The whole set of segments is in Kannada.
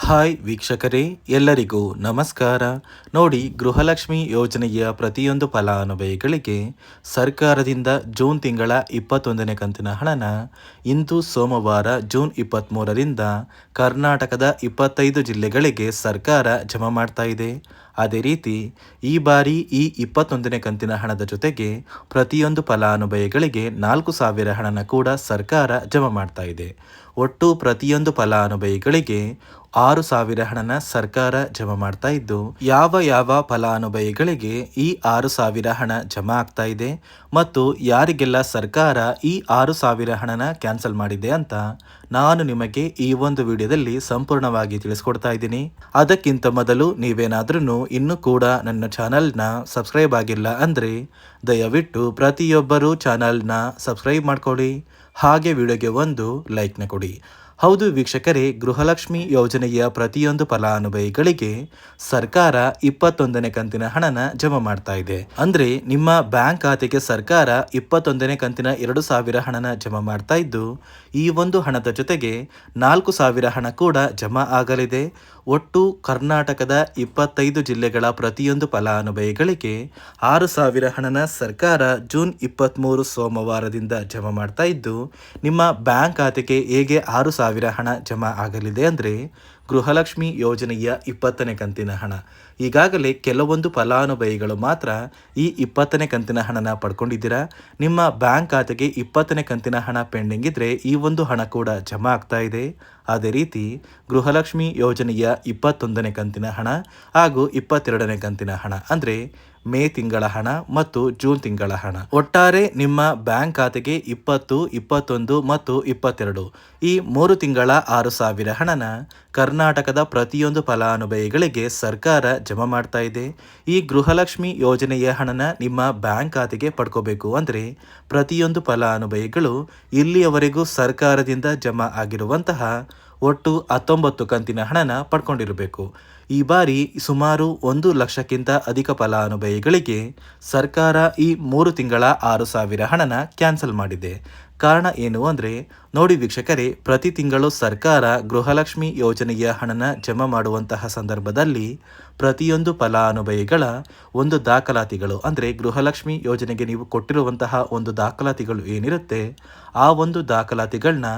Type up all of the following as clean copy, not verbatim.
ಹಾಯ್ ವೀಕ್ಷಕರೇ, ಎಲ್ಲರಿಗೂ ನಮಸ್ಕಾರ. ನೋಡಿ, ಗೃಹಲಕ್ಷ್ಮಿ ಯೋಜನೆಯ ಪ್ರತಿಯೊಂದು ಫಲಾನುಭವಿಗಳಿಗೆ ಸರ್ಕಾರದಿಂದ ಜೂನ್ ತಿಂಗಳ 21ನೇ ಕಂತಿನ ಹಣನ ಇಂದು ಸೋಮವಾರ ಜೂನ್ 23ರಿಂದ ಕರ್ನಾಟಕದ 25 ಜಿಲ್ಲೆಗಳಿಗೆ ಸರ್ಕಾರ ಜಮಾ ಮಾಡ್ತಾ ಇದೆ. ಅದೇ ರೀತಿ ಈ ಬಾರಿ ಈ 21ನೇ ಕಂತಿನ ಹಣದ ಜೊತೆಗೆ ಪ್ರತಿಯೊಂದು ಫಲಾನುಭವಿಗಳಿಗೆ 4,000 ಹಣನ ಕೂಡ ಸರ್ಕಾರ ಜಮಾ ಮಾಡ್ತಾ ಇದೆ. ಒಟ್ಟು ಪ್ರತಿಯೊಂದು ಫಲಾನುಭವಿಗಳಿಗೆ 6,000 ಹಣನ ಸರ್ಕಾರ ಜಮಾ ಮಾಡ್ತಾ ಇದ್ದು, ಯಾವ ಫಲಾನುಭವಿಗಳಿಗೆ ಈ 6,000 ಹಣ ಜಮಾ ಆಗ್ತಾ ಇದೆ ಮತ್ತು ಯಾರಿಗೆಲ್ಲ ಸರ್ಕಾರ ಈ 6,000 ಹಣನ ಕ್ಯಾನ್ಸಲ್ ಮಾಡಿದೆ ಅಂತ ನಾನು ನಿಮಗೆ ಈ ಒಂದು ವಿಡಿಯೋದಲ್ಲಿ ಸಂಪೂರ್ಣವಾಗಿ ತಿಳಿಸ್ಕೊಡ್ತಾ ಇದ್ದೀನಿ. ಅದಕ್ಕಿಂತ ಮೊದಲು ನೀವೇನಾದ್ರೂ ಇನ್ನೂ ಕೂಡ ನನ್ನ ಚಾನಲ್ನ ಸಬ್ಸ್ಕ್ರೈಬ್ ಆಗಿಲ್ಲ ಅಂದರೆ ದಯವಿಟ್ಟು ಪ್ರತಿಯೊಬ್ಬರು ಚಾನಲ್ನ ಸಬ್ಸ್ಕ್ರೈಬ್ ಮಾಡ್ಕೊಳ್ಳಿ, ಹಾಗೆ ವಿಡಿಯೋಗೆ ಒಂದು ಲೈಕ್ನ ಕೊಡಿ. ಹೌದು ವೀಕ್ಷಕರೇ, ಗೃಹಲಕ್ಷ್ಮಿ ಯೋಜನೆಯ ಪ್ರತಿಯೊಂದು ಫಲಾನುಭವಿಗಳಿಗೆ ಸರ್ಕಾರ 21ನೇ ಕಂತಿನ ಹಣನ ಜಮಾ ಮಾಡ್ತಾ ಇದೆ. ಅಂದ್ರೆ ನಿಮ್ಮ ಬ್ಯಾಂಕ್ ಖಾತೆಗೆ ಸರ್ಕಾರ 21ನೇ ಕಂತಿನ 2,000 ಹಣನ ಜಮಾ ಮಾಡ್ತಾ ಇದ್ದು, ಈ ಒಂದು ಹಣದ ಜೊತೆಗೆ 4,000 ಹಣ ಕೂಡ ಜಮಾ ಆಗಲಿದೆ. ಒಟ್ಟು ಕರ್ನಾಟಕದ 25 ಜಿಲ್ಲೆಗಳ ಪ್ರತಿಯೊಂದು ಫಲಾನುಭವಿಗಳಿಗೆ 6,000 ಹಣನ ಸರ್ಕಾರ ಜೂನ್ 23 ಸೋಮವಾರದಿಂದ ಜಮಾ ಮಾಡ್ತಾ ಇದ್ದು, ನಿಮ್ಮ ಬ್ಯಾಂಕ್ ಖಾತೆಗೆ ಹೇಗೆ 6,000 ಹಣ ಜಮಾ ಆಗಲಿದೆ ಅಂದರೆ, ಗೃಹಲಕ್ಷ್ಮಿ ಯೋಜನೆಯ 20ನೇ ಕಂತಿನ ಹಣ ಈಗಾಗಲೇ ಕೆಲವೊಂದು ಫಲಾನುಭವಿಗಳು ಮಾತ್ರ ಈ 20ನೇ ಕಂತಿನ ಹಣನ ಪಡ್ಕೊಂಡಿದ್ದೀರಾ. ನಿಮ್ಮ ಬ್ಯಾಂಕ್ ಖಾತೆಗೆ 20ನೇ ಕಂತಿನ ಹಣ ಪೆಂಡಿಂಗ್ ಇದ್ರೆ ಈ ಒಂದು ಹಣ ಕೂಡ ಜಮಾ ಆಗ್ತಾ ಇದೆ. ಅದೇ ರೀತಿ ಗೃಹಲಕ್ಷ್ಮಿ ಯೋಜನೆಯ 21ನೇ ಕಂತಿನ ಹಣ ಹಾಗೂ 22ನೇ ಕಂತಿನ ಹಣ ಅಂದರೆ ಮೇ ತಿಂಗಳ ಹಣ ಮತ್ತು ಜೂನ್ ತಿಂಗಳ ಹಣ, ಒಟ್ಟಾರೆ ನಿಮ್ಮ ಬ್ಯಾಂಕ್ ಖಾತೆಗೆ 20, 21 ಮತ್ತು 22 ಈ 3 ತಿಂಗಳ 6,000 ಹಣನ ಕರ್ನಾಟಕದ ಪ್ರತಿಯೊಂದು ಫಲಾನುಭವಿಗಳಿಗೆ ಸರ್ಕಾರ ಜಮಾ ಮಾಡ್ತಾ ಇದೆ. ಈ ಗೃಹಲಕ್ಷ್ಮಿ ಯೋಜನೆಯ ಹಣನ ನಿಮ್ಮ ಬ್ಯಾಂಕ್ ಖಾತೆಗೆ ಪಡ್ಕೋಬೇಕು ಅಂದರೆ ಪ್ರತಿಯೊಂದು ಫಲಾನುಭವಿಗಳು ಇಲ್ಲಿಯವರೆಗೂ ಸರ್ಕಾರದಿಂದ ಜಮಾ ಆಗಿರುವಂತಹ ಒಟ್ಟು 19 ಕಂತಿನ ಹಣನ ಪಡ್ಕೊಂಡಿರಬೇಕು. ಈ ಬಾರಿ ಸುಮಾರು 1 ಲಕ್ಷಕ್ಕಿಂತ ಅಧಿಕ ಫಲಾನುಭವಿಗಳಿಗೆ ಸರ್ಕಾರ ಈ 3 ತಿಂಗಳ 6,000 ಹಣನ ಕ್ಯಾನ್ಸಲ್ ಮಾಡಿದೆ. ಕಾರಣ ಏನು ಅಂದರೆ, ನೋಡಿ ವೀಕ್ಷಕರೇ, ಪ್ರತಿ ತಿಂಗಳು ಸರ್ಕಾರ ಗೃಹಲಕ್ಷ್ಮಿ ಯೋಜನೆಯ ಹಣನ ಜಮಾ ಮಾಡುವಂತಹ ಸಂದರ್ಭದಲ್ಲಿ ಪ್ರತಿಯೊಂದು ಫಲಾನುಭವಿಗಳ ಒಂದು ದಾಖಲಾತಿಗಳು ಅಂದರೆ ಗೃಹಲಕ್ಷ್ಮಿ ಯೋಜನೆಗೆ ನೀವು ಕೊಟ್ಟಿರುವಂತಹ ಒಂದು ದಾಖಲಾತಿಗಳು ಏನಿರುತ್ತೆ ಆ ಒಂದು ದಾಖಲಾತಿಗಳನ್ನ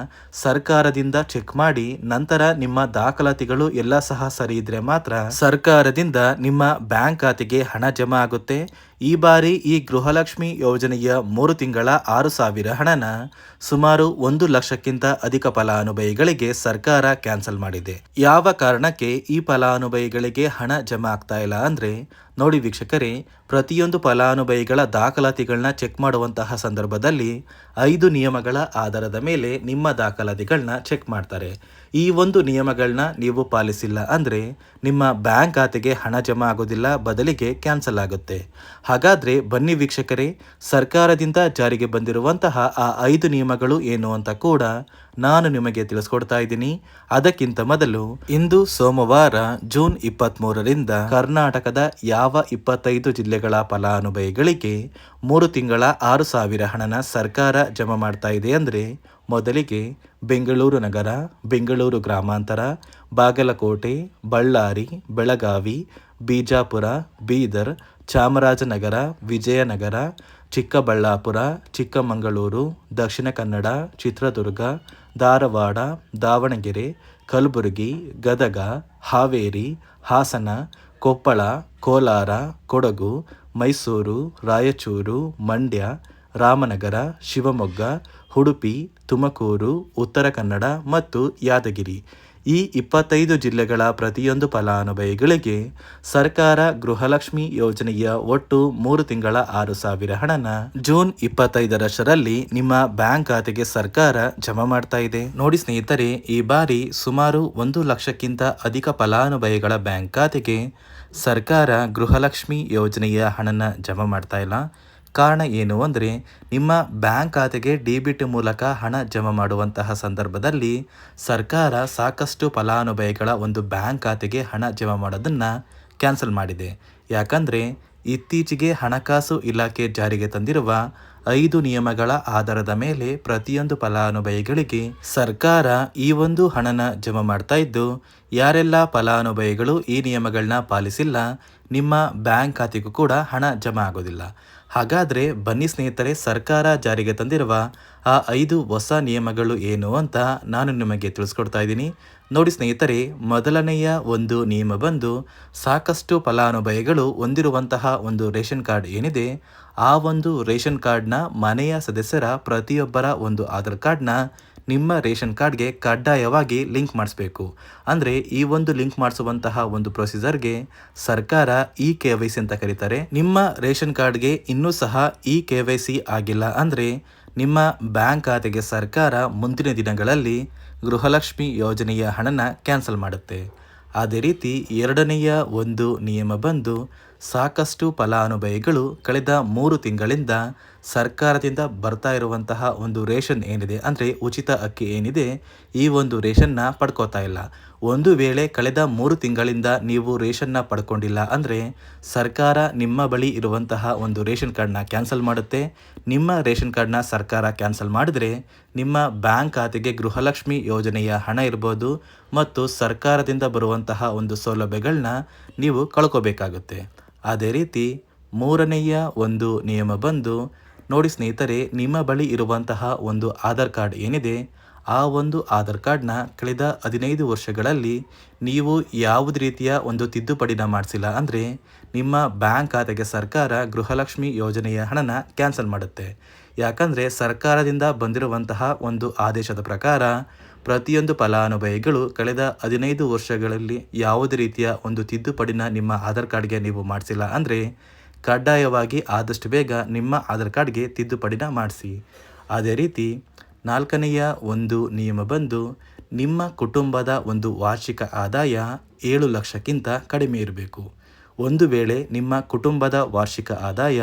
ಸರ್ಕಾರದಿಂದ ಚೆಕ್ ಮಾಡಿ ನಂತರ ನಿಮ್ಮ ದಾಖಲಾತಿಗಳು ಎಲ್ಲ ಸಹ ಸರಿ ಇದ್ರೆ ಮಾತ್ರ ಸರ್ಕಾರದಿಂದ ನಿಮ್ಮ ಬ್ಯಾಂಕ್ ಖಾತೆಗೆ ಹಣ ಜಮಾ ಆಗುತ್ತೆ. ಈ ಬಾರಿ ಈ ಗೃಹಲಕ್ಷ್ಮಿ ಯೋಜನೆಯ 3 ತಿಂಗಳ 6,000 ಹಣನ ಸುಮಾರು 1 ಲಕ್ಷಕ್ಕಿಂತ ಅಧಿಕ ಫಲಾನುಭವಿಗಳಿಗೆ ಸರ್ಕಾರ ಕ್ಯಾನ್ಸಲ್ ಮಾಡಿದೆ. ಯಾವ ಕಾರಣಕ್ಕೆ ಈ ಫಲಾನುಭವಿಗಳಿಗೆ ಹಣ ಜಮಾ ಆಗ್ತಾ ಇಲ್ಲ ಅಂದ್ರೆ, ನೋಡಿ ವೀಕ್ಷಕರೇ, ಪ್ರತಿಯೊಂದು ಫಲಾನುಭವಿಗಳ ದಾಖಲಾತಿಗಳನ್ನ ಚೆಕ್ ಮಾಡುವಂತಹ ಸಂದರ್ಭದಲ್ಲಿ 5 ನಿಯಮಗಳ ಆಧಾರದ ಮೇಲೆ ನಿಮ್ಮ ದಾಖಲಾತಿಗಳನ್ನ ಚೆಕ್ ಮಾಡ್ತಾರೆ. ಈ ಒಂದು ನಿಯಮಗಳನ್ನ ನೀವು ಪಾಲಿಸಿಲ್ಲ ಅಂದರೆ ನಿಮ್ಮ ಬ್ಯಾಂಕ್ ಖಾತೆಗೆ ಹಣ ಜಮಾ ಆಗೋದಿಲ್ಲ, ಬದಲಿಗೆ ಕ್ಯಾನ್ಸಲ್ ಆಗುತ್ತೆ. ಹಾಗಾದ್ರೆ ಬನ್ನಿ ವೀಕ್ಷಕರೇ, ಸರ್ಕಾರದಿಂದ ಜಾರಿಗೆ ಬಂದಿರುವಂತಹ ಆ 5 ನಿಯಮಗಳು ಏನು ಅಂತ ಕೂಡ ನಾನು ನಿಮಗೆ ತಿಳಿಸ್ಕೊಡ್ತಾ ಇದ್ದೀನಿ. ಅದಕ್ಕಿಂತ ಮೊದಲು ಇಂದು ಸೋಮವಾರ ಜೂನ್ 23ರಿಂದ ಕರ್ನಾಟಕದ ಯಾವ 25 ಜಿಲ್ಲೆಗಳ ಫಲಾನುಭವಿಗಳಿಗೆ 3 ತಿಂಗಳ 6,000 ಹಣನ ಸರ್ಕಾರ ಜಮಾ ಮಾಡ್ತಾ ಇದೆ ಅಂದರೆ, ಮೊದಲಿಗೆ ಬೆಂಗಳೂರು ನಗರ, ಬೆಂಗಳೂರು ಗ್ರಾಮಾಂತರ, ಬಾಗಲಕೋಟೆ, ಬಳ್ಳಾರಿ, ಬೆಳಗಾವಿ, ಬಿಜಾಪುರ, ಬೀದರ್, ಚಾಮರಾಜನಗರ, ವಿಜಯನಗರ, ಚಿಕ್ಕಬಳ್ಳಾಪುರ, ಚಿಕ್ಕಮಗಳೂರು, ದಕ್ಷಿಣ ಕನ್ನಡ, ಚಿತ್ರದುರ್ಗ, ಧಾರವಾಡ, ದಾವಣಗೆರೆ, ಕಲಬುರಗಿ, ಗದಗ, ಹಾವೇರಿ, ಹಾಸನ, ಕೊಪ್ಪಳ, ಕೋಲಾರ, ಕೊಡಗು, ಮೈಸೂರು, ರಾಯಚೂರು, ಮಂಡ್ಯ, ರಾಮನಗರ, ಶಿವಮೊಗ್ಗ, ಉಡುಪಿ, ತುಮಕೂರು, ಉತ್ತರ ಕನ್ನಡ ಮತ್ತು ಯಾದಗಿರಿ ಈ 25 ಜಿಲ್ಲೆಗಳ ಪ್ರತಿಯೊಂದು ಫಲಾನುಭವಿಗಳಿಗೆ ಸರ್ಕಾರ ಗೃಹಲಕ್ಷ್ಮಿ ಯೋಜನೆಯ ಒಟ್ಟು 3 ತಿಂಗಳ 6,000 ಹಣನ ಜೂನ್ 25ರಲ್ಲಿ ನಿಮ್ಮ ಬ್ಯಾಂಕ್ ಖಾತೆಗೆ ಸರ್ಕಾರ ಜಮಾ ಮಾಡ್ತಾ ಇದೆ. ನೋಡಿ ಸ್ನೇಹಿತರೆ, ಈ ಬಾರಿ ಸುಮಾರು 1 ಲಕ್ಷಕ್ಕಿಂತ ಅಧಿಕ ಫಲಾನುಭವಿಗಳ ಬ್ಯಾಂಕ್ ಖಾತೆಗೆ ಸರ್ಕಾರ ಗೃಹಲಕ್ಷ್ಮಿ ಯೋಜನೆಯ ಹಣನ ಜಮಾ ಮಾಡ್ತಾ ಇಲ್ಲ. ಕಾರಣ ಏನು ಅಂದರೆ, ನಿಮ್ಮ ಬ್ಯಾಂಕ್ ಖಾತೆಗೆ ಡೆಬಿಟ್ ಮೂಲಕ ಹಣ ಜಮಾ ಮಾಡುವಂತಹ ಸಂದರ್ಭದಲ್ಲಿ ಸರ್ಕಾರ ಸಾಕಷ್ಟು ಫಲಾನುಭವಿಗಳ ಒಂದು ಬ್ಯಾಂಕ್ ಖಾತೆಗೆ ಹಣ ಜಮಾ ಮಾಡೋದನ್ನು ಕ್ಯಾನ್ಸಲ್ ಮಾಡಿದೆ. ಯಾಕಂದರೆ ಇತ್ತೀಚೆಗೆ ಹಣಕಾಸು ಇಲಾಖೆ ಜಾರಿಗೆ ತಂದಿರುವ 5 ನಿಯಮಗಳ ಆಧಾರದ ಮೇಲೆ ಪ್ರತಿಯೊಂದು ಫಲಾನುಭವಿಗಳಿಗೆ ಸರ್ಕಾರ ಈ ಒಂದು ಹಣನ ಜಮಾ ಮಾಡ್ತಾ ಇದ್ದು, ಯಾರೆಲ್ಲ ಫಲಾನುಭವಿಗಳು ಈ ನಿಯಮಗಳನ್ನ ಪಾಲಿಸಿಲ್ಲ ನಿಮ್ಮ ಬ್ಯಾಂಕ್ ಖಾತೆಗೂ ಕೂಡ ಹಣ ಜಮಾ ಆಗೋದಿಲ್ಲ. ಹಾಗಾದರೆ ಬನ್ನಿ ಸ್ನೇಹಿತರೆ, ಸರ್ಕಾರ ಜಾರಿಗೆ ತಂದಿರುವ ಆ 5 ಹೊಸ ನಿಯಮಗಳು ಏನು ಅಂತ ನಾನು ನಿಮಗೆ ತಿಳಿಸ್ಕೊಡ್ತಾ ಇದ್ದೀನಿ. ನೋಡಿ ಸ್ನೇಹಿತರೆ, ಮೊದಲನೆಯ ಒಂದು ನಿಯಮ ಬಂದು ಸಾಕಷ್ಟು ಫಲಾನುಭವಿಗಳು ಹೊಂದಿರುವಂತಹ ಒಂದು ರೇಷನ್ ಕಾರ್ಡ್ ಏನಿದೆ, ಆ ಒಂದು ರೇಷನ್ ಕಾರ್ಡ್ನ ಮನೆಯ ಸದಸ್ಯರ ಪ್ರತಿಯೊಬ್ಬರ ಒಂದು ಆಧಾರ್ ಕಾರ್ಡ್ನ ನಿಮ್ಮ ರೇಷನ್ ಕಾರ್ಡ್ಗೆ ಕಡ್ಡಾಯವಾಗಿ ಲಿಂಕ್ ಮಾಡಿಸ್ಬೇಕು. ಅಂದರೆ ಈ ಒಂದು ಲಿಂಕ್ ಮಾಡಿಸುವಂತಹ ಒಂದು ಪ್ರೊಸೀಜರ್ಗೆ ಸರ್ಕಾರ KYC ಅಂತ ಕರೀತಾರೆ. ನಿಮ್ಮ ರೇಷನ್ ಕಾರ್ಡ್ಗೆ ಇನ್ನೂ ಸಹ KYC ಆಗಿಲ್ಲ ಅಂದರೆ ನಿಮ್ಮ ಬ್ಯಾಂಕ್ ಖಾತೆಗೆ ಸರ್ಕಾರ ಮುಂದಿನ ದಿನಗಳಲ್ಲಿ ಗೃಹಲಕ್ಷ್ಮಿ ಯೋಜನೆಯ ಹಣನ ಕ್ಯಾನ್ಸಲ್ ಮಾಡುತ್ತೆ. ಅದೇ ರೀತಿ ಎರಡನೆಯ ಒಂದು ನಿಯಮ ಬಂದು ಸಾಕಷ್ಟು ಫಲಾನುಭವಿಗಳು ಕಳೆದ 3 ತಿಂಗಳಿಂದ ಸರ್ಕಾರದಿಂದ ಬರ್ತಾ ಇರುವಂತಹ ಒಂದು ರೇಷನ್ ಏನಿದೆ, ಅಂದರೆ ಉಚಿತ ಅಕ್ಕಿ ಏನಿದೆ, ಈ ಒಂದು ರೇಷನ್ನ ಪಡ್ಕೋತಾ ಇಲ್ಲ. ಒಂದು ವೇಳೆ ಕಳೆದ 3 ತಿಂಗಳಿಂದ ನೀವು ರೇಷನ್ನ ಪಡ್ಕೊಂಡಿಲ್ಲ ಅಂದರೆ ಸರ್ಕಾರ ನಿಮ್ಮ ಬಳಿ ಇರುವಂತಹ ಒಂದು ರೇಷನ್ ಕಾರ್ಡ್ನ ಕ್ಯಾನ್ಸಲ್ ಮಾಡುತ್ತೆ. ನಿಮ್ಮ ರೇಷನ್ ಕಾರ್ಡ್ನ ಸರ್ಕಾರ ಕ್ಯಾನ್ಸಲ್ ಮಾಡಿದರೆ ನಿಮ್ಮ ಬ್ಯಾಂಕ್ ಖಾತೆಗೆ ಗೃಹಲಕ್ಷ್ಮಿ ಯೋಜನೆಯ ಹಣ ಇರ್ಬೋದು ಮತ್ತು ಸರ್ಕಾರದಿಂದ ಬರುವಂತಹ ಒಂದು ಸೌಲಭ್ಯಗಳನ್ನ ನೀವು ಕಳ್ಕೋಬೇಕಾಗುತ್ತೆ. ಅದೇ ರೀತಿ ಮೂರನೆಯ ಒಂದು ನಿಯಮ ಬಂದು ನೋಡಿ ಸ್ನೇಹಿತರೆ, ನಿಮ್ಮ ಬಳಿ ಇರುವಂತಹ ಒಂದು ಆಧಾರ್ ಕಾರ್ಡ್ ಏನಿದೆ, ಆ ಒಂದು ಆಧಾರ್ ಕಾರ್ಡ್ನ ಕಳೆದ 15 ವರ್ಷಗಳಲ್ಲಿ ನೀವು ಯಾವುದೇ ರೀತಿಯ ಒಂದು ತಿದ್ದುಪಡಿನ ಮಾಡಿಸಿಲ್ಲ ಅಂದರೆ ನಿಮ್ಮ ಬ್ಯಾಂಕ್ ಖಾತೆಗೆ ಸರ್ಕಾರ ಗೃಹಲಕ್ಷ್ಮಿ ಯೋಜನೆಯ ಹಣನ ಕ್ಯಾನ್ಸಲ್ ಮಾಡುತ್ತೆ. ಯಾಕಂದರೆ ಸರ್ಕಾರದಿಂದ ಬಂದಿರುವಂತಹ ಒಂದು ಆದೇಶದ ಪ್ರಕಾರ ಪ್ರತಿಯೊಂದು ಫಲಾನುಭವಿಗಳು ಕಳೆದ 15 ವರ್ಷಗಳಲ್ಲಿ ಯಾವುದೇ ರೀತಿಯ ಒಂದು ತಿದ್ದುಪಡಿನ ನಿಮ್ಮ ಆಧಾರ್ ಕಾರ್ಡ್ಗೆ ನೀವು ಮಾಡಿಸಿಲ್ಲ ಅಂದರೆ ಕಡ್ಡಾಯವಾಗಿ ಆದಷ್ಟು ಬೇಗ ನಿಮ್ಮ ಆಧಾರ್ ಕಾರ್ಡ್ಗೆ ತಿದ್ದುಪಡಿನ ಮಾಡಿಸಿ. ಅದೇ ರೀತಿ ನಾಲ್ಕನೆಯ ಒಂದು ನಿಯಮ ಬಂದು ನಿಮ್ಮ ಕುಟುಂಬದ ಒಂದು ವಾರ್ಷಿಕ ಆದಾಯ 7 ಲಕ್ಷಕ್ಕಿಂತ ಕಡಿಮೆ ಇರಬೇಕು. ಒಂದು ವೇಳೆ ನಿಮ್ಮ ಕುಟುಂಬದ ವಾರ್ಷಿಕ ಆದಾಯ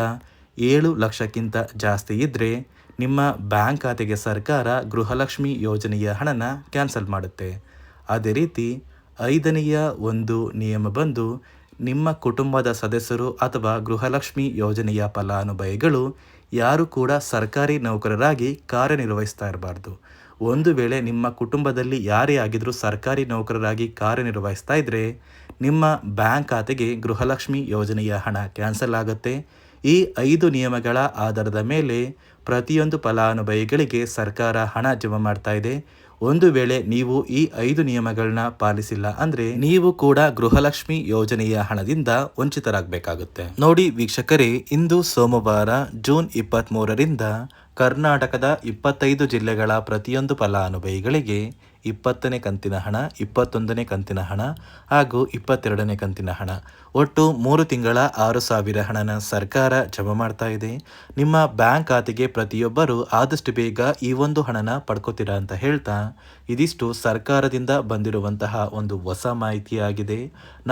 7 ಲಕ್ಷಕ್ಕಿಂತ ಜಾಸ್ತಿ ಇದ್ದರೆ ನಿಮ್ಮ ಬ್ಯಾಂಕ್ ಖಾತೆಗೆ ಸರ್ಕಾರ ಗೃಹಲಕ್ಷ್ಮಿ ಯೋಜನೆಯ ಹಣನ ಕ್ಯಾನ್ಸಲ್ ಮಾಡುತ್ತೆ. ಅದೇ ರೀತಿ ಐದನೆಯ ಒಂದು ನಿಯಮ ಬಂದು ನಿಮ್ಮ ಕುಟುಂಬದ ಸದಸ್ಯರು ಅಥವಾ ಗೃಹಲಕ್ಷ್ಮಿ ಯೋಜನೆಯ ಫಲಾನುಭವಿಗಳು ಯಾರು ಕೂಡ ಸರ್ಕಾರಿ ನೌಕರರಾಗಿ ಕಾರ್ಯನಿರ್ವಹಿಸ್ತಾ ಇರಬಾರ್ದು. ಒಂದು ವೇಳೆ ನಿಮ್ಮ ಕುಟುಂಬದಲ್ಲಿ ಯಾರೇ ಆಗಿದ್ರೂ ಸರ್ಕಾರಿ ನೌಕರರಾಗಿ ಕಾರ್ಯನಿರ್ವಹಿಸ್ತಾ ಇದ್ದರೆ ನಿಮ್ಮ ಬ್ಯಾಂಕ್ ಖಾತೆಗೆ ಗೃಹಲಕ್ಷ್ಮಿ ಯೋಜನೆಯ ಹಣ ಕ್ಯಾನ್ಸಲ್ ಆಗುತ್ತೆ. ಈ 5 ನಿಯಮಗಳ ಆಧಾರದ ಮೇಲೆ ಪ್ರತಿಯೊಂದು ಫಲಾನುಭವಿಗಳಿಗೆ ಸರ್ಕಾರ ಹಣ ಜಮಾ ಮಾಡ್ತಾ ಇದೆ. ಒಂದು ವೇಳೆ ನೀವು ಈ 5 ನಿಯಮಗಳನ್ನ ಪಾಲಿಸಿಲ್ಲ ಅಂದರೆ ನೀವು ಕೂಡ ಗೃಹಲಕ್ಷ್ಮಿ ಯೋಜನೆಯ ಹಣದಿಂದ ವಂಚಿತರಾಗಬೇಕಾಗುತ್ತೆ. ನೋಡಿ ವೀಕ್ಷಕರೇ, ಇಂದು ಸೋಮವಾರ ಜೂನ್ 23ರಿಂದ ಕರ್ನಾಟಕದ 25 ಜಿಲ್ಲೆಗಳ ಪ್ರತಿಯೊಂದು ಫಲಾನುಭವಿಗಳಿಗೆ 20ನೇ ಕಂತಿನ ಹಣ, 21ನೇ ಕಂತಿನ ಹಣ ಹಾಗೂ 22ನೇ ಕಂತಿನ ಹಣ, ಒಟ್ಟು 3 ತಿಂಗಳ 6,000 ಹಣನ ಸರ್ಕಾರ ಜಮಾ ಮಾಡ್ತಾ ಇದೆ. ನಿಮ್ಮ ಬ್ಯಾಂಕ್ ಖಾತೆಗೆ ಪ್ರತಿಯೊಬ್ಬರು ಆದಷ್ಟು ಬೇಗ ಈ ಒಂದು ಹಣನ ಪಡ್ಕೋತೀರಾ ಅಂತ ಹೇಳ್ತಾ, ಇದಿಷ್ಟು ಸರ್ಕಾರದಿಂದ ಬಂದಿರುವಂತಹ ಒಂದು ಹೊಸ ಮಾಹಿತಿಯಾಗಿದೆ.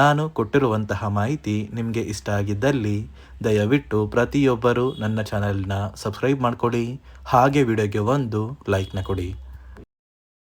ನಾನು ಕೊಟ್ಟಿರುವಂತಹ ಮಾಹಿತಿ ನಿಮಗೆ ಇಷ್ಟ ಆಗಿದ್ದಲ್ಲಿ ದಯವಿಟ್ಟು ಪ್ರತಿಯೊಬ್ಬರು ನನ್ನ ಚಾನಲ್ನ ಸಬ್ಸ್ಕ್ರೈಬ್ ಮಾಡ್ಕೊಳ್ಳಿ, ಹಾಗೆ ವಿಡಿಯೋಗೆ ಒಂದು ಲೈಕ್ನ ಕೊಡಿ.